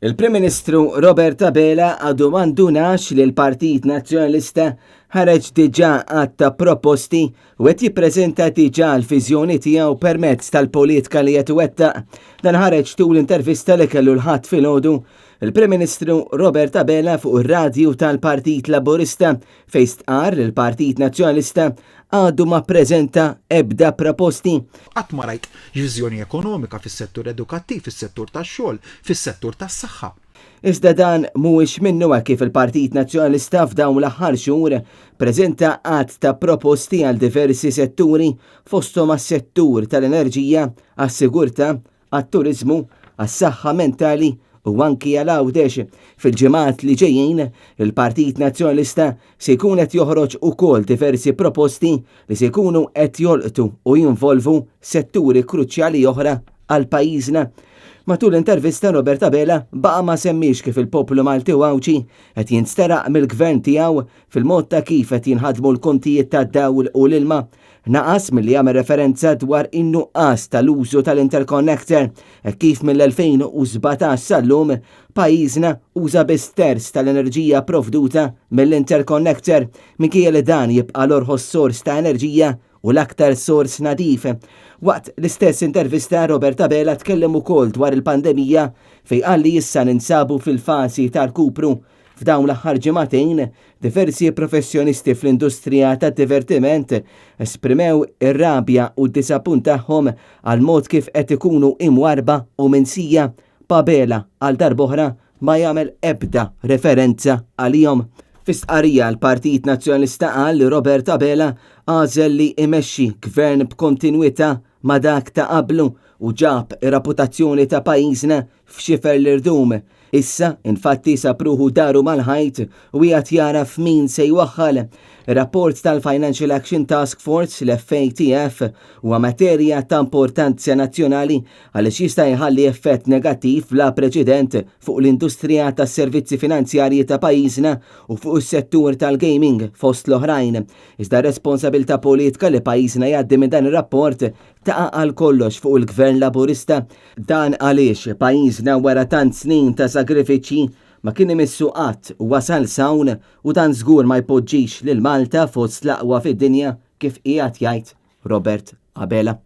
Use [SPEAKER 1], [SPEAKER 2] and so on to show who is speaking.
[SPEAKER 1] Il-Prim Ministru Robert Abela għadu mandunax li l-Partit Nazzjonalista ħareġ diġà għatta proposti u qed jippreżenta diġà l-viżjoni tiegħu permezz tal-politika li qed iwettaq. Dan ħareġ tul intervista li kellu l-ħadd filgħodu il-Prim Ministru Robert Abela fuq ir-radju tal-Partit Laburista fejn stqarr li l-Partit Nazzjonalista għadu ma ppreżenta ebda proposti.
[SPEAKER 2] Qatt ma rajt viżjoni ekonomika fis-settur edukattiv, fis-settur tax-xogħol, fis-settur tas-saħħa.
[SPEAKER 1] Iżda dan mhuwiex minnu kif il-Partit Nazzjonalista f'dawn l-aħħar xhur preżenta għadd ta' proposti għal diversi setturi fosthom għas-settur tal-enerġija, għas-sigurtà, għat-turiżmu, għas-saħħa mentali u anki għal-għawdex. Fil-ġimgħat li ġejjin, il-Partit Nazzjonalista se jkun qed joħroġ ukoll diversi proposti li se jkunu qed jolqtu u jinvolvu setturi kruċjali oħra għal pajjiżna. Matul l-intervista Robert Abela baqa ma semmix kif il-poplu Malti u Awċi qed jinsteraq mill-gvern tiegħu fil-mod ta' kif qed jinħadmu l-kontijiet tad-dawl u l-ilma. Naqas milli jagħmel referenza dwar in-nuqqas tal-użu tal-interconnector kif mill-2017 sal-lum pajjiżna uża biss terz tal-enerġija provduta mill-interconnector minkejja li dan jibqa' l-orħos sors ta' enerġija u l-aktar sors nadif. Waqt l-istess intervista Robert Abela tkellem ukoll dwar il-pandemija fejn qal li issa ninsabu fil-fasi tal-kupru. F'dawn l-aħħar ġimagħtejn diversi professjonisti fl-industrija tad-divertiment esprimew ir-rabja u d-disappunt tagħhom għal mod kif qed ikunu imwarba u minsija. Abela għal darb'oħra ma jagħmel ebda referenza għalihom. Fis-stqarrija l-Partit Nazzjonalista qal li Robert Abela għażel li imexxi gvern b'kontinwità ma' dak ta' qablu u ġab ir-reputazzjoni ta' pajjiżna f'xifer l-irdum. Issa, infatti, sapruħu daru mal-ħajt u jgħat jara f'min se jwaħħal. Ir-rapport tal-Financial Action Task Force, l-FATF, huwa materja ta' importanza nazzjonali għaliex jista' jħalli effett negattiv bla preċedent fuq l-industrija tas-servizzi finanzjarji ta' pajjiżna u fuq is-settur tal-gaming fost l-oħrajn. Iżda responsabilità politika li pajjiżna jgħaddi minn dan ir-rapport taqa' għal kollox fuq il-Gvern Laburista. Dan għaliex pajjiżna wara tant snin ta' sagrifiċċji ma kien imissu qatt wasal sawn u dan żgur ma jpoġġix lil Malta fost l-aqwa fid-dinja kif qiegħed jgħid Robert Abela.